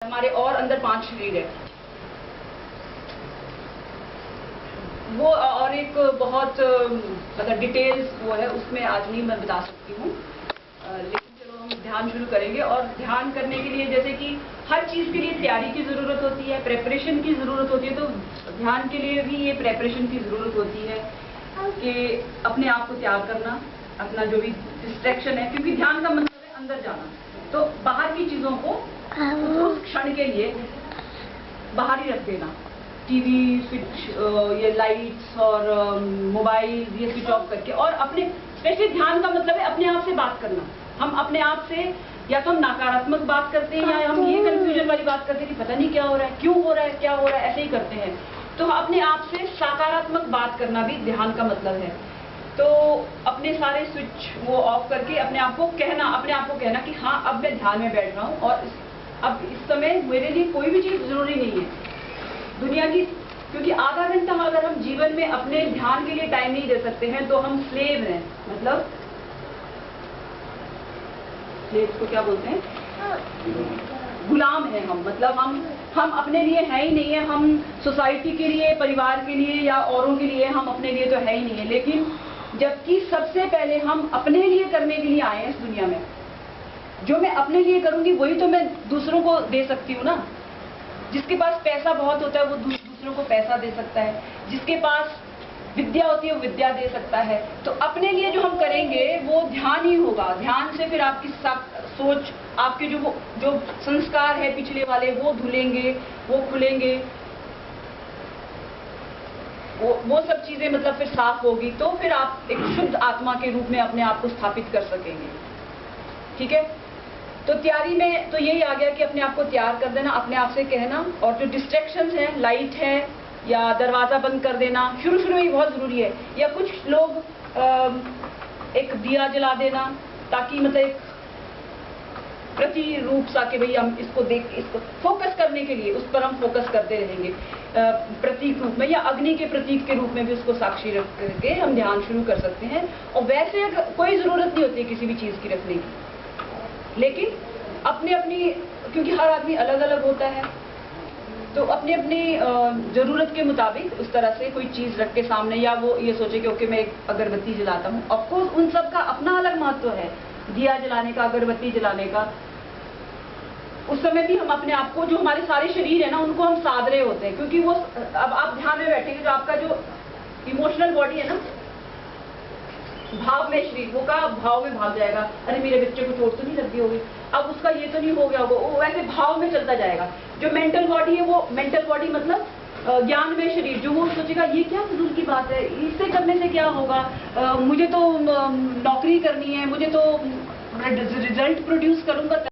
हमारे और अंदर 5 शरीर है। वो और एक बहुत मतलब डिटेल्स वो है, उसमें आज नहीं मैं बता सकती हूँ, लेकिन चलो हम ध्यान शुरू करेंगे। और ध्यान करने के लिए जैसे कि हर चीज़ के लिए तैयारी की ज़रूरत होती है, प्रेपरेशन की ज़रूरत होती है, तो ध्यान के लिए भी ये प्रेपरेशन की ज़रूरत होती है कि अपने आप को तैयार करना, अपना जो भी डिस्ट्रैक्शन है, क्योंकि ध्यान का मतलब है अंदर जाना। तो बाहर की चीज़ों को उस क्षण के लिए बाहर ही रख देना। टीवी स्विच, ये लाइट्स और मोबाइल ये स्विच ऑफ करके, और अपने स्पेशली ध्यान का मतलब है अपने आप से बात करना। हम अपने आप से या तो हम नकारात्मक बात करते हैं, या हम ये कंफ्यूजन वाली बात करते हैं कि पता नहीं क्या हो रहा है, क्यों हो रहा है, क्या हो रहा है, ऐसे ही करते हैं। तो अपने आप से सकारात्मक बात करना भी ध्यान का मतलब है। तो अपने सारे स्विच वो ऑफ करके अपने आप को कहना कि हाँ, अब मैं ध्यान में बैठ रहा हूँ, और अब इस समय मेरे लिए कोई भी चीज़ जरूरी नहीं है दुनिया की। क्योंकि आधा घंटा अगर हम जीवन में अपने ध्यान के लिए टाइम नहीं दे सकते हैं, तो हम स्लेव हैं। मतलब स्लेव को क्या बोलते हैं? गुलाम हैं हम। मतलब हम अपने लिए है ही नहीं है। हम सोसाइटी के लिए, परिवार के लिए या औरों के लिए हम अपने लिए तो है ही नहीं है। लेकिन जबकि सबसे पहले हम अपने लिए करने के लिए आए हैं इस दुनिया में। जो मैं अपने लिए करूंगी वही तो मैं दूसरों को दे सकती हूँ ना। जिसके पास पैसा बहुत होता है वो दूसरों को पैसा दे सकता है, जिसके पास विद्या होती है वो विद्या दे सकता है। तो अपने लिए जो हम करेंगे वो ध्यान ही होगा। ध्यान से फिर आपकी सोच, आपके जो संस्कार है पिछले वाले, वो धुलेंगे, वो खुलेंगे, वो सब चीजें मतलब फिर साफ होगी। तो फिर आप एक शुद्ध आत्मा के रूप में अपने आप को स्थापित कर सकेंगे। ठीक है? तो तैयारी में तो यही आ गया कि अपने आप को तैयार कर देना, अपने आप से कहना। और जो डिस्ट्रैक्शंस हैं, लाइट है या दरवाज़ा बंद कर देना, शुरू में ही बहुत ज़रूरी है। या कुछ लोग एक दिया जला देना, ताकि मतलब एक प्रतिरूप सा कि भाई हम इसको फोकस करने के लिए उस पर हम फोकस करते रहेंगे। प्रतीक रूप में या अग्नि के प्रतीक के रूप में भी उसको साक्षी रख करके हम ध्यान शुरू कर सकते हैं। और वैसे कोई ज़रूरत नहीं होती किसी भी चीज़ की रखने की, लेकिन अपनी क्योंकि हर आदमी अलग अलग होता है, तो अपनी ज़रूरत के मुताबिक उस तरह से कोई चीज़ रख के सामने, या वो ये सोचे कि ओके मैं एक अगरबत्ती जलाता हूँ। ऑफकोर्स उन सब का अपना अलग महत्व है, दिया जलाने का, अगरबत्ती जलाने का। उस समय भी हम अपने आप को, जो हमारे सारे शरीर है ना, उनको हम साध रहे होते हैं। क्योंकि वो अब आप ध्यान में बैठेंगे, जो आपका जो इमोशनल बॉडी है ना, भाव में शरीर वो का भाव में भाग जाएगा। अरे मेरे बच्चे को चोट तो नहीं लगी होगी, अब उसका ये तो नहीं हो गया होगा, वो वैसे भाव में चलता जाएगा। जो मेंटल बॉडी है, वो मेंटल बॉडी मतलब ज्ञान में शरीर, जो वो सोचेगा ये क्या फजूल की बात है, इससे करने से क्या होगा, मुझे तो नौकरी करनी है, मुझे तो रिजल्ट प्रोड्यूस करूंगा।